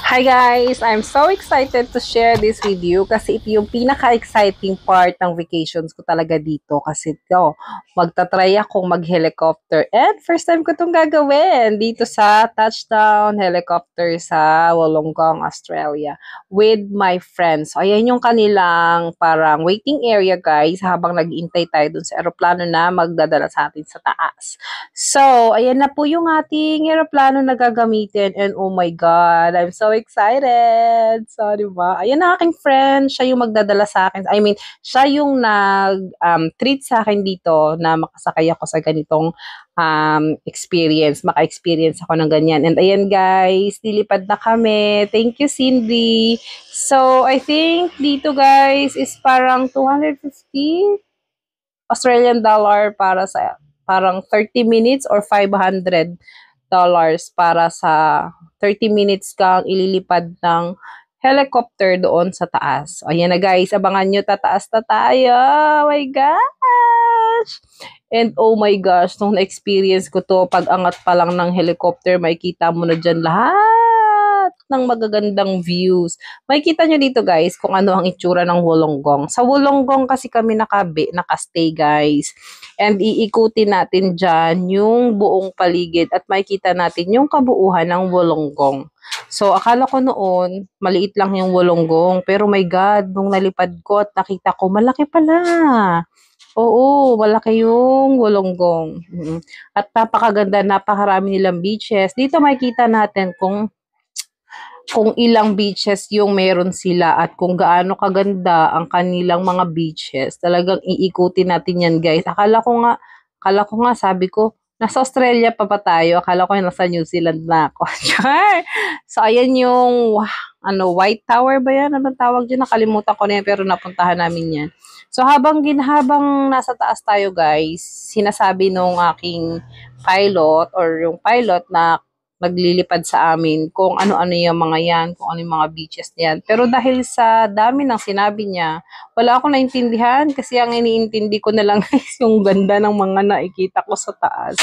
Hi guys! I'm so excited to share this with you kasi ito yung pinaka-exciting part ng vacations ko talaga dito kasi ito, magta-try akong mag-helicopter and first time ko itong gagawin dito sa touchdown helicopter sa Wollongong, Australia with my friends. So ayan yung kanilang parang waiting area guys habang nag-iintay tayo dun sa aeroplano na magdadala sa atin sa taas. So, ayan na po yung ating aeroplano na gagamitin and oh my God, I'm so excited! So, di ba? Ayan na aking friend, siya yung magdadala sa akin. I mean, siya yung nag-treat sa akin dito na makasakay ako sa ganitong experience. Maka-experience ako ng ganyan. And ayan guys, nilipad na kami. Thank you, Cindy. So, I think dito guys is parang 250 Australian dollar para sa parang 30 minutes or $500 para sa 30 minutes kang ililipad ng helicopter doon sa taas. O, ayan na guys, abangan nyo, tataas na tayo. Oh my gosh! And oh my gosh, nung na-experience ko to, pag-angat pa lang ng helicopter, makikita mo na dyan lahat ng magagandang views. Makikita nyo dito guys kung ano ang itsura ng Wollongong. Sa Wollongong kasi kami nakastay guys. And iikutin natin dyan yung buong paligid at makikita natin yung kabuuhan ng Wollongong. So, akala ko noon, maliit lang yung Wollongong. Pero my God, nung nalipad ko at nakita ko, malaki pala. Oo, malaki yung Wollongong. At napakaganda, napakarami nilang beaches. Dito makikita natin kung ilang beaches yung meron sila at kung gaano kaganda ang kanilang mga beaches. Talagang iikutin natin yan guys. Akala ko nga sabi ko, nasa Australia pa ba tayo? Akala ko nasa New Zealand na ako. So ayan yung White Tower ba yan? Anong tawag dyan? Nakalimutan ko na yan pero napuntahan namin yan. So habang nasa taas tayo guys, sinasabi nung aking pilot or yung pilot na naglilipad sa amin kung ano-ano yung mga yan, kung ano yung mga beaches niyan. Pero dahil sa dami ng sinabi niya, wala akong naintindihan kasi ang iniintindi ko na lang is yung ganda ng mga nakikita ko sa taas.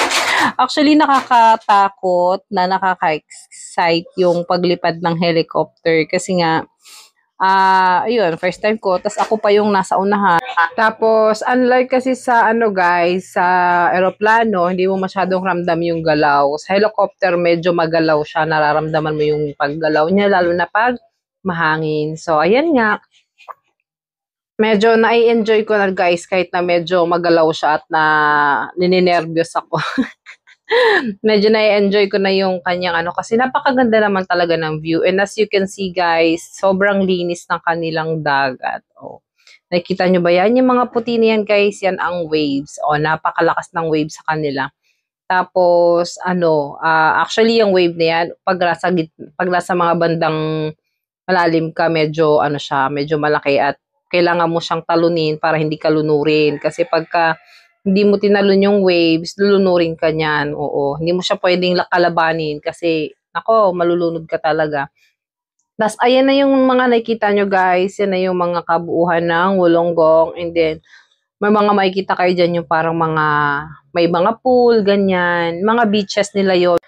Actually, nakakatakot na nakaka-excite yung paglipad ng helicopter kasi nga, ayun, first time ko, tas ako pa yung nasa unahan. Tapos, unlike kasi sa guys, sa eroplano, hindi mo masyadong ramdam yung galaw. Sa helicopter, medyo magalaw siya, nararamdaman mo yung paggalaw niya, lalo na pag mahangin. So, ayan nga, medyo nai-enjoy ko na guys, kahit na medyo magalaw siya at nininervyos ako. Medyo na-enjoy ko na yung kanyang kasi napakaganda naman talaga ng view. And as you can see guys, sobrang linis ng kanilang dagat. Oh. Nakikita nyo ba yan? Yung mga puti na yan guys, yan ang waves. Oh, napakalakas ng waves sa kanila. Tapos, actually yung wave na yan, pag nasa mga bandang malalim ka, medyo, medyo malaki at kailangan mo siyang talunin para hindi ka lunurin. Kasi pagka hindi mo tinalon yung waves, lulunurin ka niyan. Oo, hindi mo siya pwedeng kalabanin kasi, malulunod ka talaga. Tapos, ayan na yung mga nakikita nyo guys. Yan na yung mga kabuuhan ng Wollongong. And then, may mga makikita kayo dyan yung parang may mga pool, ganyan. Mga beaches nila yon.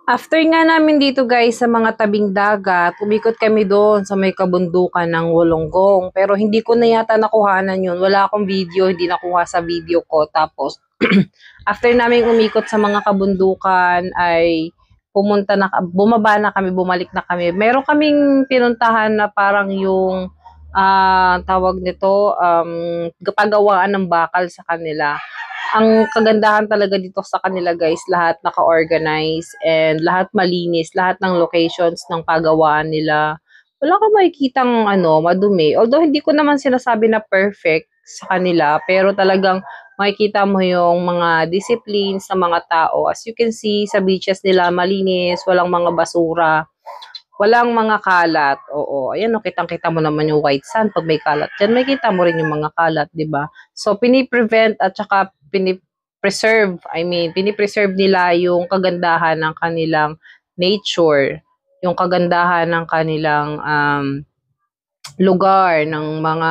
After nga namin dito guys sa mga tabing dagat, umikot kami doon sa may kabundukan ng Wollongong. Pero hindi ko na yata nakuhanan yun. Wala akong video, hindi nakuha sa video ko. Tapos, after namin umikot sa mga kabundukan ay bumaba na kami, bumalik na kami. Meron kaming pinuntahan na parang yung tawag nito, pagawaan ng bakal sa kanila. Ang kagandahan talaga dito sa kanila guys, lahat naka-organize and lahat malinis, lahat ng locations ng pagawaan nila. Wala kang makikitang madumi. Although hindi ko naman sinasabi na perfect sa kanila, pero talagang makikita mo yung mga disciplines ng mga tao. As you can see, sa beaches nila malinis, walang mga basura, walang mga kalat. Oo, ayan, kitang-kita mo naman yung white sand pag may kalat. Diyan makikita mo rin yung mga kalat, 'di ba? So pini-prevent at saka pini-preserve nila yung kagandahan ng kanilang nature, yung kagandahan ng kanilang lugar, ng mga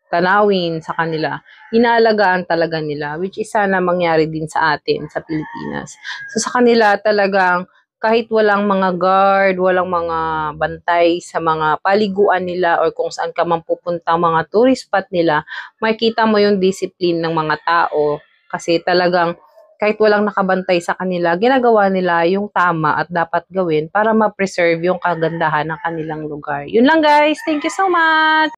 tanawin sa kanila. Inaalagaan talaga nila, which is sana mangyari din sa atin, sa Pilipinas. So sa kanila talagang kahit walang mga guard, walang mga bantay sa mga paliguan nila or kung saan ka man pupunta mga tourist spot nila, makikita mo yung discipline ng mga tao kasi talagang kahit walang nakabantay sa kanila, ginagawa nila yung tama at dapat gawin para ma-preserve yung kagandahan ng kanilang lugar. Yun lang guys. Thank you so much!